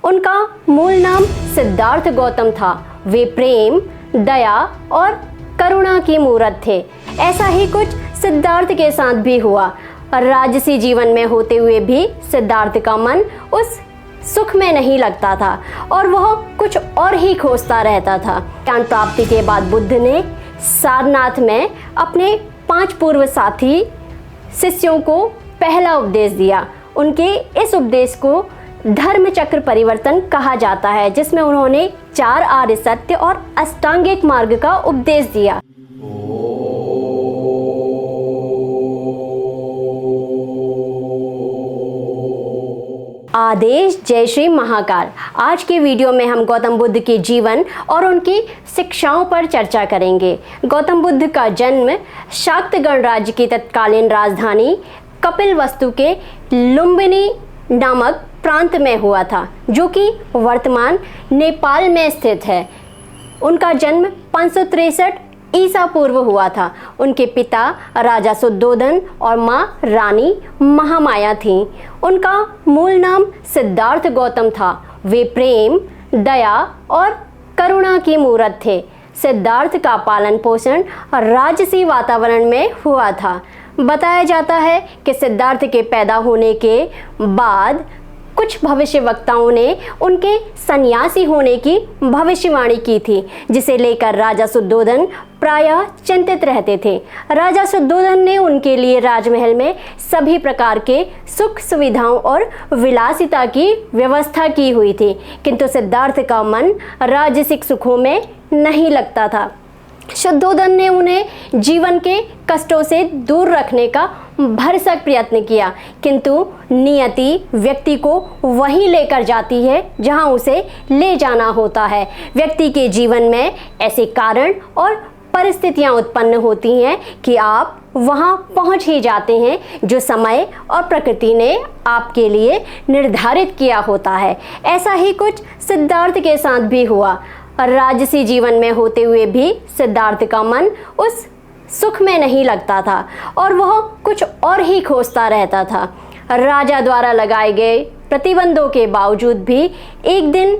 उनका मूल नाम सिद्धार्थ गौतम था। वे प्रेम, दया और करुणा की मूरत थे। ऐसा ही कुछ सिद्धार्थ के साथ भी हुआ। राजसी जीवन में होते हुए भी सिद्धार्थ का मन उस सुख में नहीं लगता था और वह कुछ और ही खोजता रहता था। ज्ञान प्राप्ति के बाद बुद्ध ने सारनाथ में अपने 5 पूर्व साथी शिष्यों को पहला उपदेश दिया। उनके इस उपदेश को धर्म चक्र परिवर्तन कहा जाता है, जिसमें उन्होंने 4 आर्य सत्य और अष्टांगिक मार्ग का उपदेश दिया। आदेश, जय श्री महाकाल। आज के वीडियो में हम गौतम बुद्ध के जीवन और उनकी शिक्षाओं पर चर्चा करेंगे। गौतम बुद्ध का जन्म शाक्त गणराज्य की तत्कालीन राजधानी कपिलवस्तु के लुम्बिनी नामक प्रांत में हुआ था, जो कि वर्तमान नेपाल में स्थित है। उनका जन्म 563 ईसा पूर्व हुआ था। उनके पिता राजा शुद्धोधन और माँ रानी महामाया थीं। उनका मूल नाम सिद्धार्थ गौतम था। वे प्रेम, दया और करुणा की मूरत थे। सिद्धार्थ का पालन पोषण राजसी वातावरण में हुआ था। बताया जाता है कि सिद्धार्थ के पैदा होने के बाद कुछ भविष्यवक्ताओं ने उनके सन्यासी होने की भविष्यवाणी की थी, जिसे लेकर राजा शुद्धोधन प्रायः चिंतित रहते थे। राजा शुद्धोधन ने उनके लिए राजमहल में सभी प्रकार के सुख सुविधाओं और विलासिता की व्यवस्था की हुई थी, किंतु सिद्धार्थ का मन राजसिक सुखों में नहीं लगता था। शुद्धोधन ने उन्हें जीवन के कष्टों से दूर रखने का भरसक प्रयत्न किया, किंतु नियति व्यक्ति को वहीं लेकर जाती है जहां उसे ले जाना होता है। व्यक्ति के जीवन में ऐसे कारण और परिस्थितियां उत्पन्न होती हैं कि आप वहां पहुंच ही जाते हैं जो समय और प्रकृति ने आपके लिए निर्धारित किया होता है। ऐसा ही कुछ सिद्धार्थ के साथ भी हुआ। राजसी जीवन में होते हुए भी सिद्धार्थ का मन उस सुख में नहीं लगता था और वह कुछ और ही खोजता रहता था। राजा द्वारा लगाए गए प्रतिबंधों के बावजूद भी एक दिन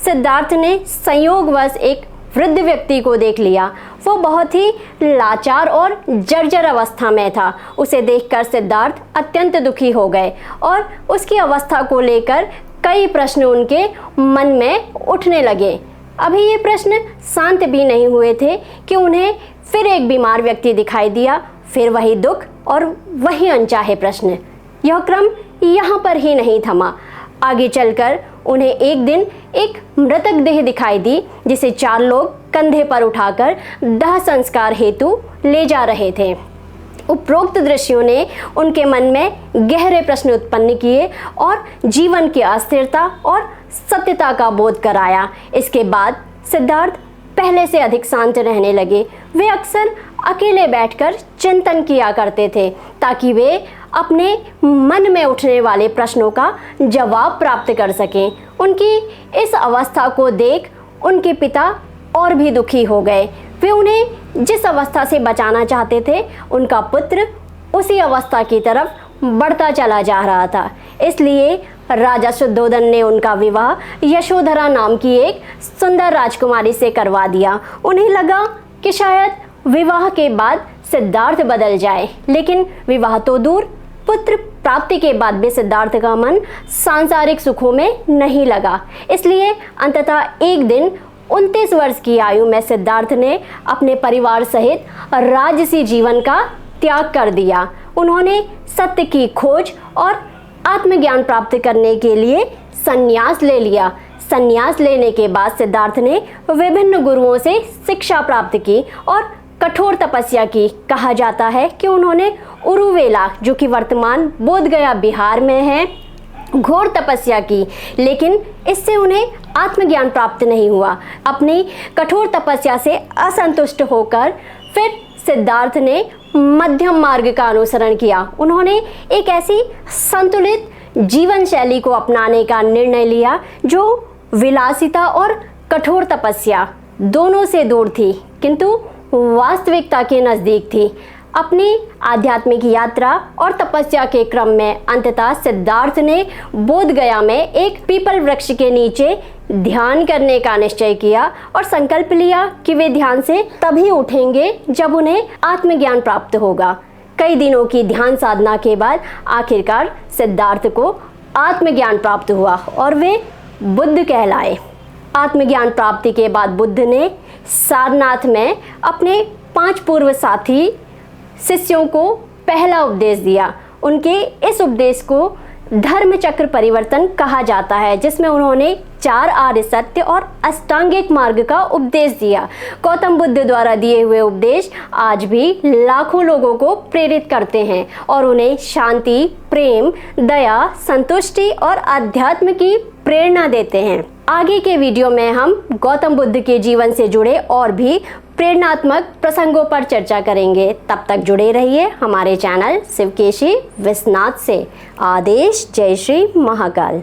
सिद्धार्थ ने संयोगवश एक वृद्ध व्यक्ति को देख लिया। वो बहुत ही लाचार और जर्जर अवस्था में था। उसे देखकर सिद्धार्थ अत्यंत दुखी हो गए और उसकी अवस्था को लेकर कई प्रश्न उनके मन में उठने लगे। अभी ये प्रश्न शांत भी नहीं हुए थे कि उन्हें फिर एक बीमार व्यक्ति दिखाई दिया, फिर वही दुख और वही अनचाहे प्रश्न। यह क्रम यहाँ पर ही नहीं थमा। आगे चलकर उन्हें एक दिन एक मृतक देह दिखाई दी, जिसे 4 लोग कंधे पर उठाकर दाह संस्कार हेतु ले जा रहे थे। उपरोक्त दृश्यों ने उनके मन में गहरे प्रश्न उत्पन्न किए और जीवन की अस्थिरता और सत्यता का बोध कराया। इसके बाद सिद्धार्थ पहले से अधिक शांत रहने लगे। वे अक्सर अकेले बैठकर चिंतन किया करते थे, ताकि वे अपने मन में उठने वाले प्रश्नों का जवाब प्राप्त कर सकें। उनकी इस अवस्था को देख उनके पिता और भी दुखी हो गए। वे उन्हें जिस अवस्था से बचाना चाहते थे, उनका पुत्र उसी अवस्था की तरफ बढ़ता चला जा रहा था। इसलिए राजा शुद्धोधन ने उनका विवाह यशोधरा नाम की एक सुंदर राजकुमारी से करवा दिया। उन्हें लगा कि शायद विवाह के बाद सिद्धार्थ बदल जाए, लेकिन विवाह तो दूर, पुत्र प्राप्ति के बाद भी सिद्धार्थ का मन सांसारिक सुखों में नहीं लगा। इसलिए अंततः एक दिन 29 वर्ष की आयु में सिद्धार्थ ने अपने परिवार सहित राजसी जीवन का त्याग कर दिया। उन्होंने सत्य की खोज और आत्मज्ञान प्राप्त करने के लिए संन्यास ले लिया। संन्यास लेने के बाद सिद्धार्थ ने विभिन्न गुरुओं से शिक्षा प्राप्त की और कठोर तपस्या की। कहा जाता है कि उन्होंने उरुवेला, जो कि वर्तमान बोधगया बिहार में है, घोर तपस्या की, लेकिन इससे उन्हें आत्मज्ञान प्राप्त नहीं हुआ। अपनी कठोर तपस्या से असंतुष्ट होकर फिर सिद्धार्थ ने मध्यम मार्ग का अनुसरण किया। उन्होंने एक ऐसी संतुलित जीवन शैली को अपनाने का निर्णय लिया जो विलासिता और कठोर तपस्या दोनों से दूर थी, किंतु वास्तविकता के नज़दीक थी। अपनी आध्यात्मिक यात्रा और तपस्या के क्रम में अंततः सिद्धार्थ ने बोध गया में एक पीपल वृक्ष के नीचे ध्यान करने का निश्चय किया और संकल्प लिया कि वे ध्यान से तभी उठेंगे जब उन्हें आत्मज्ञान प्राप्त होगा। कई दिनों की ध्यान साधना के बाद आखिरकार सिद्धार्थ को आत्मज्ञान प्राप्त हुआ और वे बुद्ध कहलाए। आत्मज्ञान प्राप्ति के बाद बुद्ध ने सारनाथ में अपने 5 पूर्व साथी शिष्यों को पहला उपदेश दिया। उनके इस उपदेश को धर्म चक्र परिवर्तन कहा जाता है, जिसमें उन्होंने 4 आर्य सत्य और अष्टांगिक मार्ग का उपदेश दिया। गौतम बुद्ध द्वारा दिए हुए उपदेश आज भी लाखों लोगों को प्रेरित करते हैं और उन्हें शांति, प्रेम, दया, संतुष्टि और अध्यात्म की प्रेरणा देते हैं। आगे के वीडियो में हम गौतम बुद्ध के जीवन से जुड़े और भी प्रेरणात्मक प्रसंगों पर चर्चा करेंगे। तब तक जुड़े रहिए हमारे चैनल शिवकेशी विश्वनाथ से। आदेश। जय श्री महाकाल।